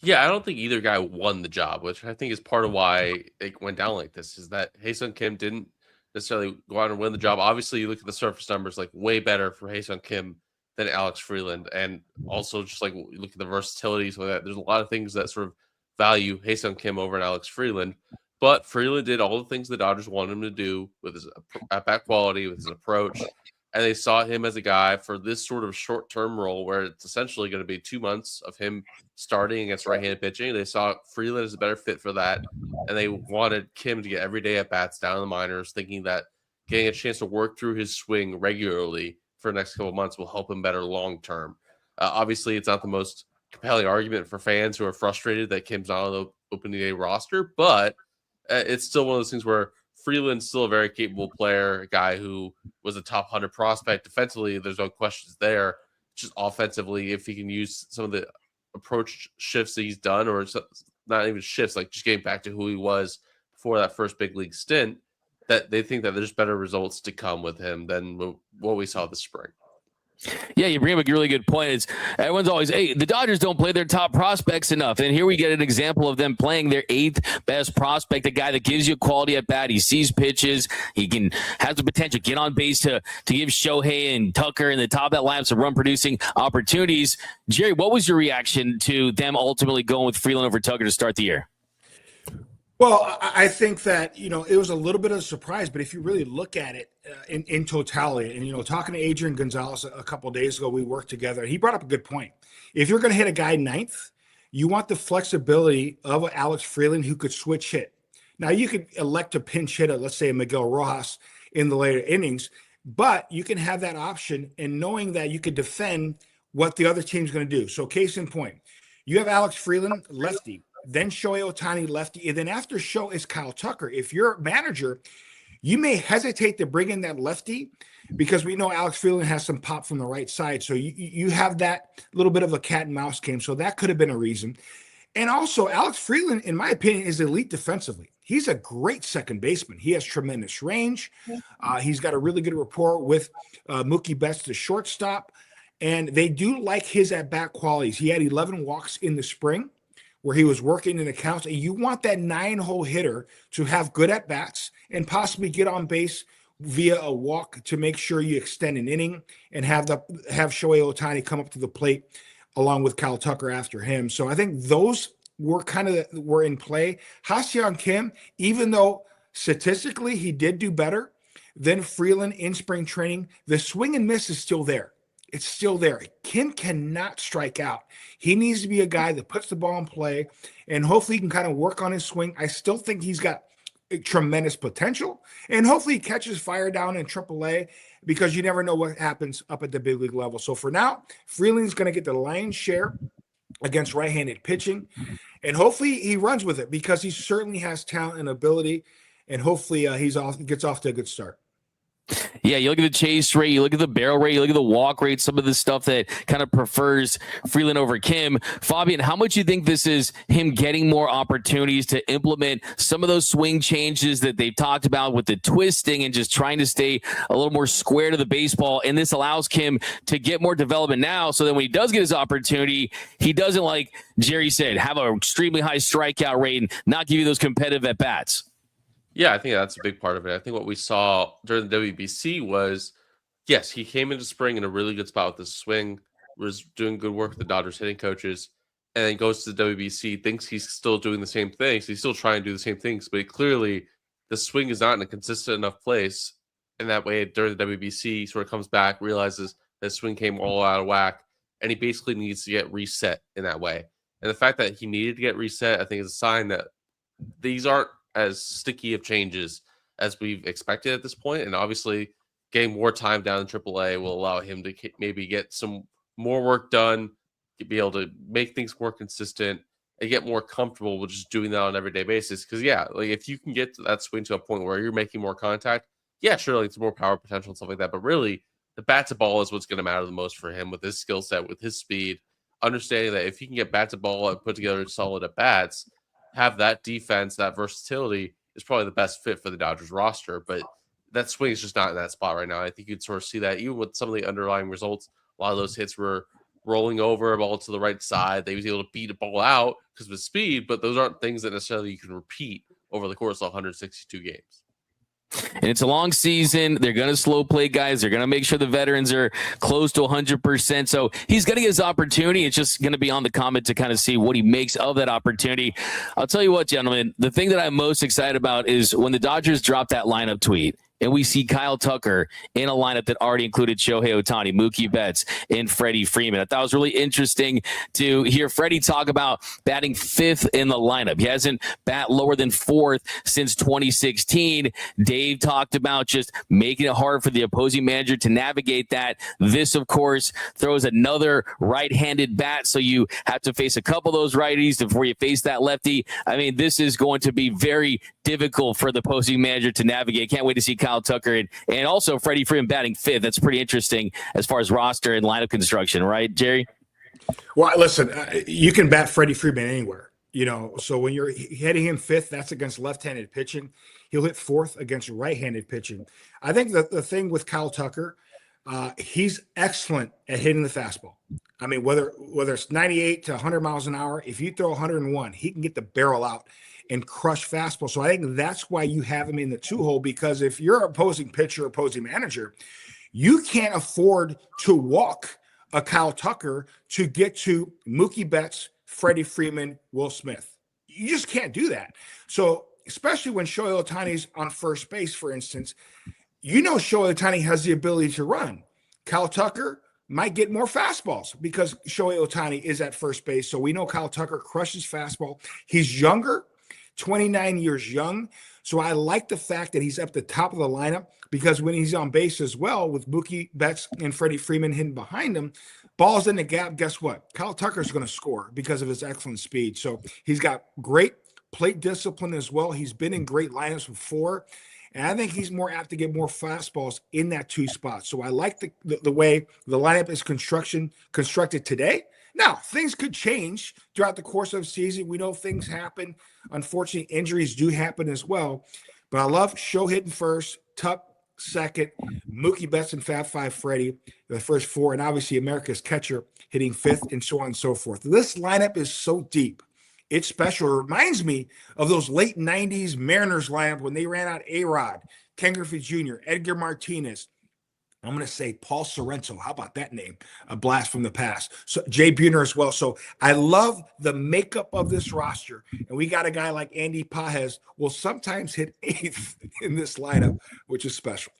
Yeah, I don't think either guy won the job, which I think is part of why it went down like this. Is that Ha-Seong Kim didn't necessarily go out and win the job. Obviously, you look at the surface numbers, like way better for Ha-Seong Kim than Alex Freeland, and also just like you look at the versatility. So that there's a lot of things that sort of value Ha-Seong Kim over an Alex Freeland. But Freeland did all the things the Dodgers wanted him to do with his at bat quality, with his approach, and they saw him as a guy for this sort of short-term role where it's essentially going to be 2 months of him starting against right-handed pitching. They saw Freeland as a better fit for that, and they wanted Kim to get every day at bats down in the minors, thinking that getting a chance to work through his swing regularly for the next couple of months will help him better long term. Obviously, it's not the most compelling argument for fans who are frustrated that Kim's not on the opening day roster, but it's still one of those things where Freeland's still a very capable player, a guy who was a top 100 prospect. Defensively, there's no questions there. Just offensively, if he can use some of the approach shifts that he's done, or not even shifts, like just getting back to who he was before that first big league stint, that they think that there's better results to come with him than what we saw this spring. Yeah, you bring up a really good point. It's everyone's always, hey, the Dodgers don't play their top prospects enough. And here we get an example of them playing their eighth best prospect, a guy that gives you quality at bat. He sees pitches. He has the potential to get on base to give Shohei and Tucker in the top of that lineup some run producing opportunities. Jerry, what was your reaction to them ultimately going with Freeland over Tucker to start the year? Well, I think that, it was a little bit of a surprise, but if you really look at it in totality, and, talking to Adrian Gonzalez a couple of days ago, we worked together. He brought up a good point. If you're going to hit a guy ninth, you want the flexibility of Alex Freeland who could switch hit. Now, you could elect to pinch hit, let's say, Miguel Rojas in the later innings, but you can have that option and knowing that you could defend what the other team's going to do. So case in point, you have Alex Freeland, lefty. Then Shohei Ohtani, lefty, and then after Show is Kyle Tucker. If you're a manager, you may hesitate to bring in that lefty because we know Alex Freeland has some pop from the right side. So you have that little bit of a cat and mouse game. So that could have been a reason. And also, Alex Freeland, in my opinion, is elite defensively. He's a great second baseman. He has tremendous range. He's got a really good rapport with Mookie Betts, the shortstop. And they do like his at-bat qualities. He had 11 walks in the spring, where he was working in accounts, and you want that 9-hole hitter to have good at bats and possibly get on base via a walk to make sure you extend an inning and have Shohei Ohtani come up to the plate along with Kyle Tucker after him. So I think those were were in play. Ha-Seong Kim, even though statistically he did do better than Freeland in spring training, the swing and miss is still there. It's still there. Kim cannot strike out. He needs to be a guy that puts the ball in play, and hopefully he can kind of work on his swing. I still think he's got tremendous potential, and hopefully he catches fire down in AAA because you never know what happens up at the big league level. So for now, Freeland's going to get the lion's share against right-handed pitching, and hopefully he runs with it because he certainly has talent and ability, and hopefully gets off to a good start. Yeah, you look at the chase rate, you look at the barrel rate, you look at the walk rate, some of the stuff that kind of prefers Freeland over Kim. Fabian, how much do you think this is him getting more opportunities to implement some of those swing changes that they've talked about with the twisting and just trying to stay a little more square to the baseball? And this allows Kim to get more development now so that when he does get his opportunity, he doesn't, like Jerry said, have an extremely high strikeout rate and not give you those competitive at-bats. Yeah, I think that's a big part of it. I think what we saw during the WBC was, yes, he came into spring in a really good spot with his swing, was doing good work with the Dodgers hitting coaches, and then goes to the WBC, thinks he's still doing the same things. He's still trying to do the same things, but clearly the swing is not in a consistent enough place. And that way, during the WBC, he sort of comes back, realizes that swing came all out of whack, and he basically needs to get reset in that way. And the fact that he needed to get reset, I think, is a sign that these aren't as sticky of changes as we've expected at this point. And obviously getting more time down in AAA will allow him to maybe get some more work done, be able to make things more consistent and get more comfortable with just doing that on an everyday basis. Because like if you can get that swing to a point where you're making more contact, sure, it's more power potential and stuff like that. But really the bat to ball is what's going to matter the most for him with his skill set, with his speed, understanding that if he can get bat to ball and put together solid at bats, have that defense, that versatility is probably the best fit for the Dodgers roster. But that swing is just not in that spot right now. I think you'd sort of see that even with some of the underlying results. A lot of those hits were rolling over a ball to the right side. They was able to beat a ball out because of his speed, but those aren't things that necessarily you can repeat over the course of 162 games. And it's a long season. They're going to slow play guys. They're going to make sure the veterans are close to 100%. So he's going to get his opportunity. It's just going to be on the comment to kind of see what he makes of that opportunity. I'll tell you what, gentlemen, the thing that I'm most excited about is when the Dodgers dropped that lineup tweet, and we see Kyle Tucker in a lineup that already included Shohei Ohtani, Mookie Betts, and Freddie Freeman. I thought it was really interesting to hear Freddie talk about batting 5th in the lineup. He hasn't bat lower than 4th since 2016. Dave talked about just making it hard for the opposing manager to navigate that. This, of course, throws another right-handed bat, so you have to face a couple of those righties before you face that lefty. I mean, this is going to be very difficult for the opposing manager to navigate. Can't wait to see Kyle Tucker and also Freddie Freeman batting 5th. That's pretty interesting as far as roster and lineup construction, right, Jerry? Well, listen, you can bat Freddie Freeman anywhere, so when you're hitting him 5th, that's against left-handed pitching. He'll hit 4th against right-handed pitching. I think that the thing with Kyle Tucker, he's excellent at hitting the fastball. I mean, whether it's 98 to 100 miles an hour, if you throw 101, he can get the barrel out and crush fastball. So I think that's why you have him in the 2-hole, because if you're opposing pitcher, opposing manager, you can't afford to walk a Kyle Tucker to get to Mookie Betts, Freddie Freeman, Will Smith. You just can't do that. So especially when Shohei Ohtani's on first base, for instance, Shohei Ohtani has the ability to run. Kyle Tucker might get more fastballs because Shohei Ohtani is at first base. So we know Kyle Tucker crushes fastball. He's younger, 29 years young. So I like the fact that he's up the top of the lineup, because when he's on base as well with Mookie Betts and Freddie Freeman hitting behind him, balls in the gap, guess what? Kyle Tucker's going to score because of his excellent speed. So he's got great plate discipline as well. He's been in great lineups before, and I think he's more apt to get more fastballs in that 2 spot. So I like the way the lineup is constructed today. Now, things could change throughout the course of the season. We know things happen. Unfortunately, injuries do happen as well. But I love Show hitting first, Tuck second, Mookie Betts and Fab Five Freddie, the first 4, and obviously America's catcher hitting 5th, and so on and so forth. This lineup is so deep. It's special. It reminds me of those late 90s Mariners lineup when they ran out A-Rod, Ken Griffey Jr., Edgar Martinez. I'm going to say Paul Sorrento. How about that name? A blast from the past. So Jay Buhner as well. So I love the makeup of this roster. And we got a guy like Andy Pages will sometimes hit 8th in this lineup, which is special.